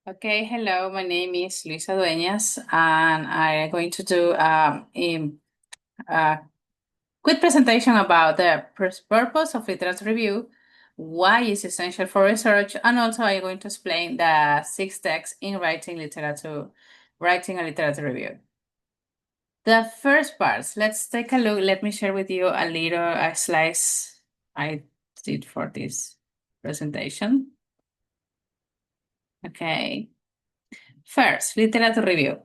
Okay, hello, my name is Luisa Dueñas, and I'm going to do a quick presentation about the purpose of literature review, why it's essential for research, and also I'm going to explain the 6 steps in writing a literature review. The first parts, let's take a look. Let me share with you a little slice I did for this presentation. Okay. First, literature review.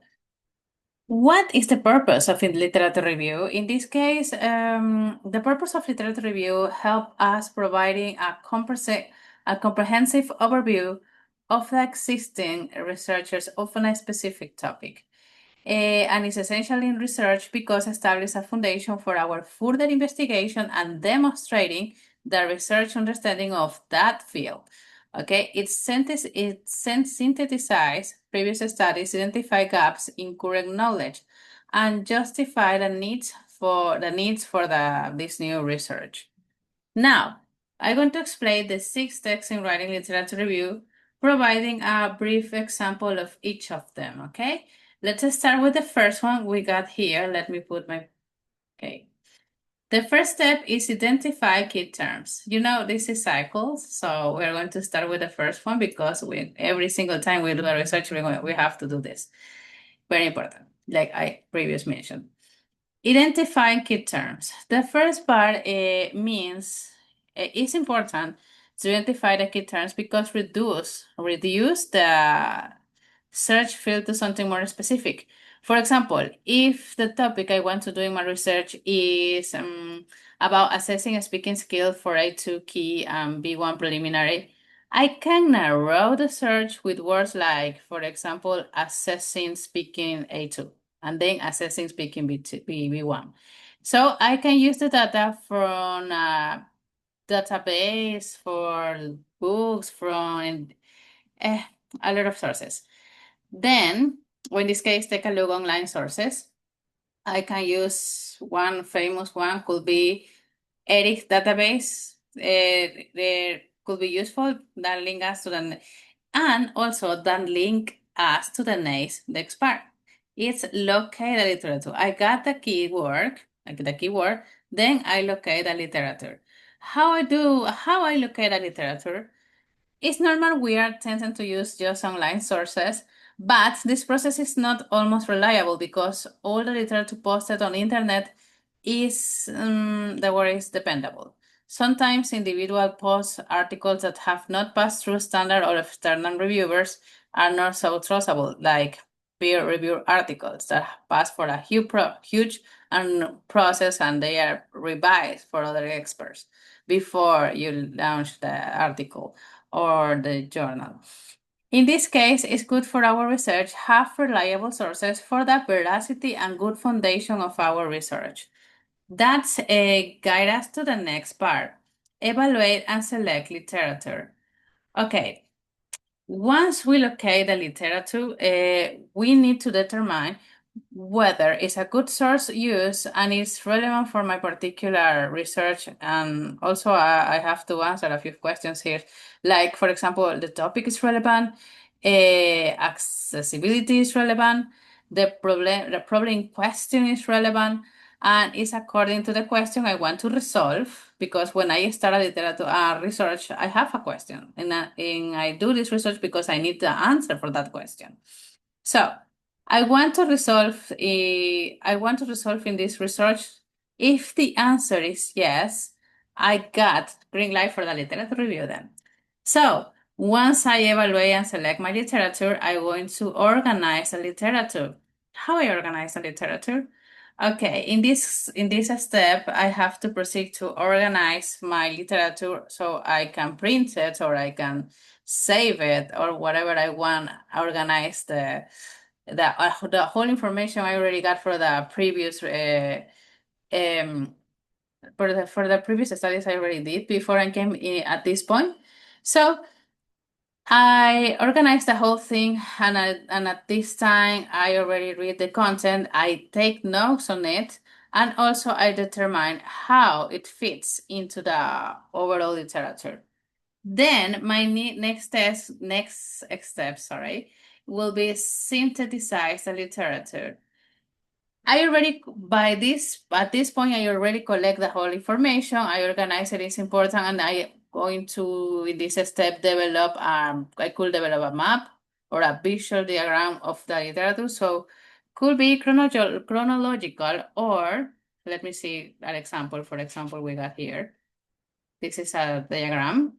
What is the purpose of a literature review? In this case, the purpose of literature review help us providing a comprehensive overview of the existing researchers of a specific topic. And is essential in research because establishes a foundation for our further investigation and demonstrating the research understanding of that field. Okay, it synthesizes previous studies, identify gaps in current knowledge, and justify the needs for this new research. Now, I'm going to explain the 6 steps in writing literature review, providing a brief example of each of them. Okay, let's start with the first one we got here. Let me put my okay. The first step is identify key terms. You know, this is cycles, so we're going to start with the first one because every single time we do a research, we have to do this. Very important, like I previously mentioned. Identifying key terms. The first part means it's important to identify the key terms because reduce the search field to something more specific. For example, if the topic I want to do in my research is about assessing a speaking skill for A2 key and B1 preliminary, I can narrow the search with words like, for example, assessing speaking A2 and then assessing speaking B1. So I can use the data from a database, for books, from a lot of sources. Then, or in this case, take a look online sources. I can use one famous one, could be Eric's database. There could be useful. That link us to and also that link us to the next part. It's locate the literature. I got the keyword, then I locate the literature. How I locate the literature? It's normal we are tending to use just online sources, but this process is not almost reliable because all the literature posted on the internet is the word is dependable. Sometimes individual post articles that have not passed through standard or external reviewers are not so trustable, like peer-reviewed articles that pass for a huge process and they are revised for other experts before you launch the article or the journal. In this case, it's good for our research have reliable sources for the veracity and good foundation of our research. That's a guide us to the next part. Evaluate and select literature. Okay, once we locate the literature, we need to determine whether it's a good source use and is relevant for my particular research. And also, I have to answer a few questions here. Like, for example, the topic is relevant, accessibility is relevant, the problem in question is relevant, and is according to the question I want to resolve. Because when I start a literature research, I have a question, and I do this research because I need the answer for that question. So I want to resolve in this research. If the answer is yes, I got green light for the literature review then. So once I evaluate and select my literature, I'm going to organize the literature. How I organize the literature? Okay, in this step, I have to proceed to organize my literature so I can print it or I can save it or whatever I want. Organize the whole information I already got for the previous um for the previous studies I already did before I came in at this point. So I organized the whole thing, and at this time, I already read the content. I take notes on it, and also I determine how it fits into the overall literature. Then my next step, will be synthesize the literature. At this point, I already collect the whole information. I organize it, it's important, and I going to, in this step, I could develop a map or a visual diagram of the literature. So could be chronological, or let me see an example. For example, we got here. This is a diagram.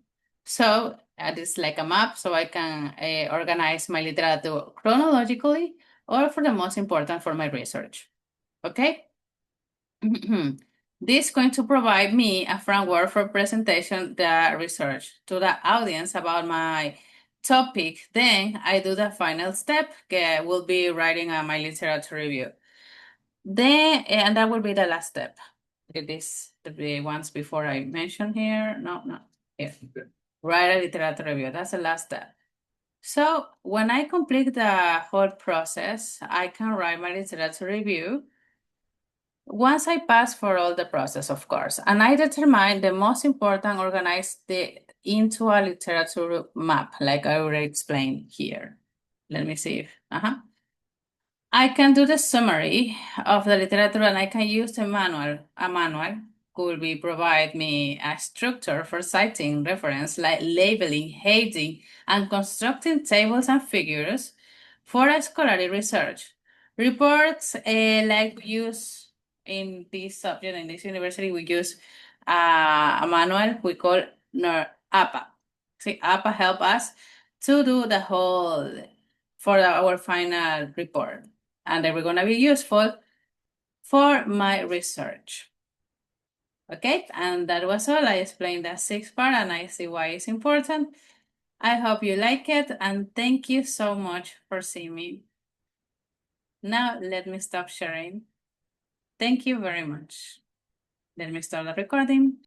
So it's like a map, so I can organize my literature chronologically or for the most important for my research. Okay? This is going to provide me a framework for presentation the research to the audience about my topic. Then I do the final step, will be writing my literature review. Then, and that will be the last step. This the ones before I mentioned here. No, here. Write a literature review. That's the last step. So when I complete the whole process, I can write my literature review. Once I pass for all the process, of course, and I determine the most important, organize into a literature map, like I already explained here. Let me see if, I can do the summary of the literature and I can use a manual. A manual could be provide me a structure for citing reference, like labeling, heading, and constructing tables and figures for a scholarly research. Reports like we use in this subject, in this university, we use a manual we call APA. See, APA help us to do the whole for our final report, and they were going to be useful for my research. Okay, and that was all. I explained that sixth part and I see why it's important. I hope you like it and thank you so much for seeing me. Now let me stop sharing. Thank you very much. Let me start the recording.